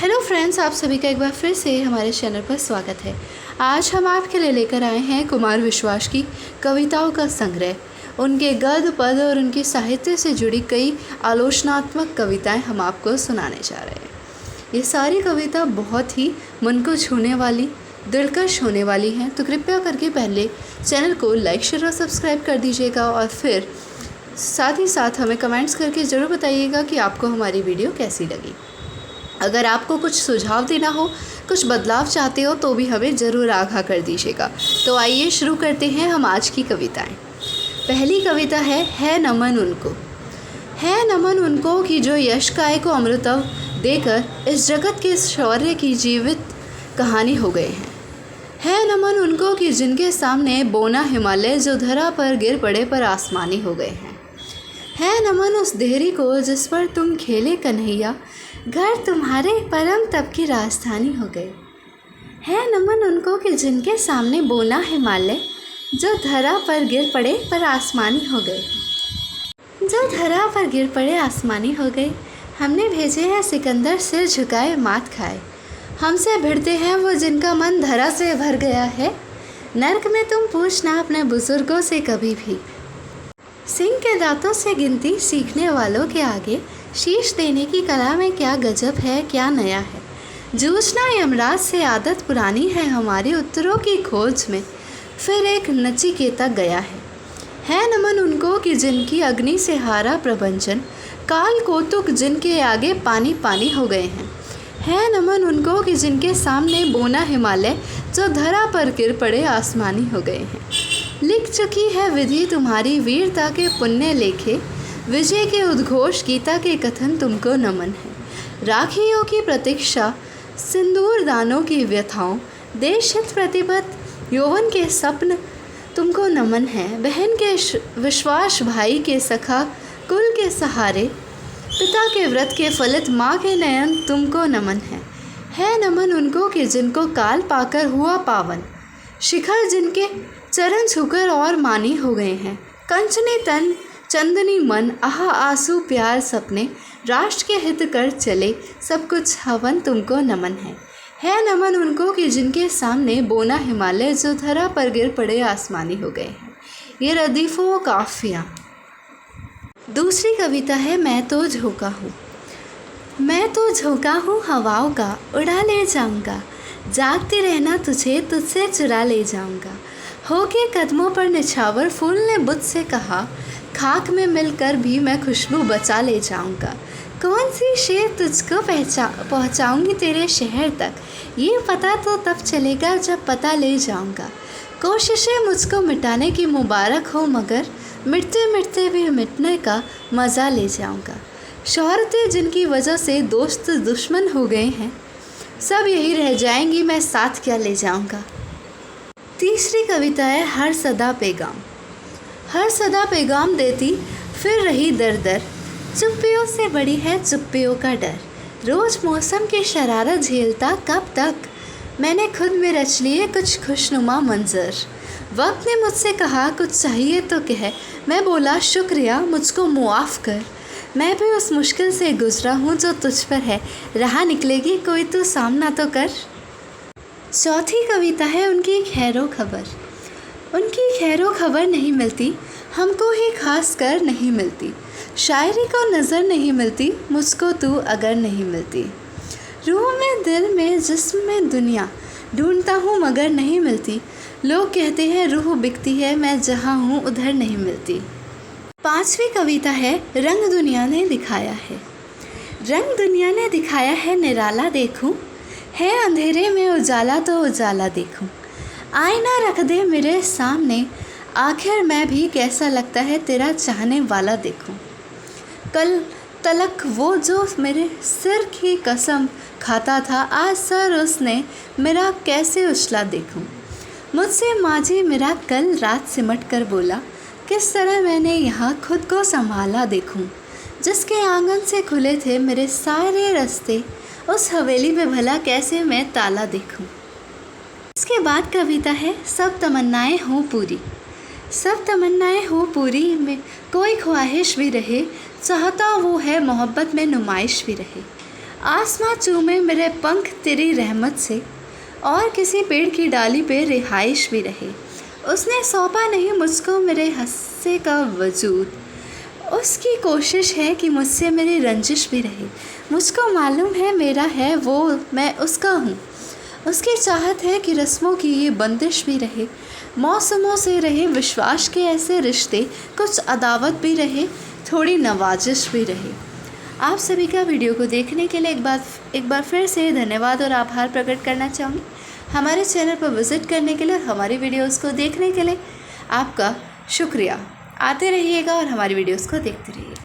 Hello friends, आप सभी का एक बार फिर से हमारे चैनल पर स्वागत है। आज हम आपके लिए लेकर आए हैं कुमार विश्वास की कविताओं का संग्रह। उनके गद्य पद और उनके साहित्य से जुड़ी कई आलोचनात्मक कविताएं हम आपको सुनाने जा रहे हैं। ये सारी कविता बहुत ही मन को छूने वाली, दिलकश होने वाली हैं, तो कृपया करके पहले चैनल को लाइक, शेयर और सब्सक्राइब कर दीजिएगा और फिर साथ ही साथ हमें कमेंट्स करके ज़रूर बताइएगा कि आपको हमारी वीडियो कैसी लगी। अगर आपको कुछ सुझाव देना हो, कुछ बदलाव चाहते हो तो भी हमें ज़रूर आगाह कर दीजिएगा। तो आइए शुरू करते हैं हम आज की कविताएं। पहली कविता है नमन उनको। है नमन उनको कि जो यश काय को अमृतव देकर इस जगत के शौर्य की जीवित कहानी हो गए हैं। है नमन उनको कि जिनके सामने बोना हिमालय जो धरा पर गिर पड़े पर आसमानी हो गए हैं। है नमन उस देहरी को जिस पर तुम खेले कन्हैया, घर तुम्हारे परम तप की राजधानी हो गए। है नमन उनको कि जिनके सामने बोना हिमालय जो धरा पर गिर पड़े पर आसमानी हो गए। जो धरा पर गिर पड़े आसमानी हो गए। हमने भेजे हैं सिकंदर सिर झुकाए मात खाए। हमसे भिड़ते हैं वो जिनका मन धरा से भर गया है। नर्क में तुम पूछना अपने बुजुर्गों से कभी भी। सिंह के दांतों से गिनती सीखने वालों के आगे शीश देने की कला में क्या गजब है, क्या नया है। जूझना यमराज से आदत पुरानी है हमारी, उत्तरों की खोज में फिर एक नचिकेता गया है नमन उनको कि जिनकी अग्नि से हारा प्रपंचन, काल कौतुक जिनके आगे पानी पानी हो गए हैं। है नमन उनको कि जिनके सामने बोना हिमालय जो धरा पर गिर पड़े आसमानी हो गए हैं। लिख चुकी है विधि तुम्हारी वीरता के पुण्य लेखे, विजय के उद्घोष गीता के कथन तुमको नमन है। राखियों की प्रतीक्षा, सिंदूर दानों की व्यथाओं, देश हित प्रतिबद्ध यौवन के स्वप्न तुमको नमन है। बहन के विश्वास, भाई के सखा, कुल के सहारे, पिता के व्रत के फलित माँ के नयन तुमको नमन है नमन उनको कि जिनको काल पाकर हुआ पावन, शिखर जिनके चरण छूकर और मानी हो गए हैं। कंचनी तन चंदनी मन, आहा आंसू प्यार सपने, राष्ट्र के हित कर चले सब कुछ हवन तुमको नमन है नमन उनको कि जिनके सामने बोना हिमालय जो धरा पर गिर पड़े आसमानी हो गए हैं। ये रदीफ़ो काफिया। दूसरी कविता है मैं तो झोंका हूँ। मैं तो झोंका हूँ हवाओं का, उड़ा ले जाऊँगा, जागते रहना तुझे तुझसे चुरा ले जाऊँगा। होके कदमों पर निछावर फूल ने बुद्ध से कहा, खाक में मिलकर भी मैं खुशबू बचा ले जाऊंगा। कौन सी शेर तुझको पहुंचाऊंगी तेरे शहर तक, ये पता तो तब चलेगा जब पता ले जाऊंगा। कोशिशें मुझको मिटाने की मुबारक हो मगर मिटते मिटते भी मिटने का मज़ा ले जाऊंगा। शोहरतें जिनकी वजह से दोस्त दुश्मन हो गए हैं, सब यही रह जाएंगी, मैं साथ क्या ले जाऊंगा। तीसरी कविता है हर सदा पैगाम। हर सदा पैगाम देती फिर रही दर दर, चुप्पियों से बड़ी है चुप्पियों का डर। रोज़ मौसम की शरारत झेलता कब तक, मैंने खुद में रच लिए कुछ खुशनुमा मंजर। वक्त ने मुझसे कहा कुछ चाहिए तो कह, मैं बोला शुक्रिया मुझको मुआफ़ कर। मैं भी उस मुश्किल से गुजरा हूँ जो तुझ पर है, राह निकलेगी कोई तो सामना तो कर। चौथी कविता है उनकी खैरो खबर। उनकी खैरो खबर नहीं मिलती हमको ही खास कर नहीं मिलती, शायरी को नज़र नहीं मिलती मुझको तू अगर नहीं मिलती। रूह में दिल में जिस्म में दुनिया ढूंढता हूँ मगर नहीं मिलती, लोग कहते हैं रूह बिकती है मैं जहाँ हूँ उधर नहीं मिलती। पांचवी कविता है रंग दुनिया ने दिखाया है। रंग दुनिया ने दिखाया है निराला देखूँ, है अंधेरे में उजाला तो उजाला देखूं। आईना रख दे मेरे सामने, आखिर मैं भी कैसा लगता है तेरा चाहने वाला देखूं। कल तलक वो जो मेरे सिर की कसम खाता था, आज सर उसने मेरा कैसे उछला देखूं। मुझसे माजी मेरा कल रात सिमट कर बोला, किस तरह मैंने यहाँ खुद को संभाला देखूं। जिसके आंगन से खुले थे मेरे सारे रास्ते, उस हवेली में भला कैसे मैं ताला देखूं। इसके बाद कविता है सब तमन्नाएं हों पूरी। सब तमन्नाएं हों पूरी में कोई ख्वाहिश भी रहे, चाहता वो है मोहब्बत में नुमाइश भी रहे। आसमां चूमे मेरे पंख तेरी रहमत से, और किसी पेड़ की डाली पे रिहाइश भी रहे। उसने सौंपा नहीं मुझको मेरे हिस्से का वजूद, उसकी कोशिश है कि मुझसे मेरी रंजिश भी रहे। मुझको मालूम है मेरा है वो, मैं उसका हूँ। उसकी चाहत है कि रस्मों की ये बंदिश भी रहे। मौसमों से रहे विश्वास के ऐसे रिश्ते, कुछ अदावत भी रहे, थोड़ी नवाजिश भी रहे। आप सभी का वीडियो को देखने के लिए एक बार फिर से धन्यवाद और आभार प्रकट करना चाहूँगी। हमारे चैनल पर विज़िट करने के लिए और हमारी वीडियोस को देखने के लिए आपका शुक्रिया। आते रहिएगा और हमारी वीडियोस को देखते रहिए।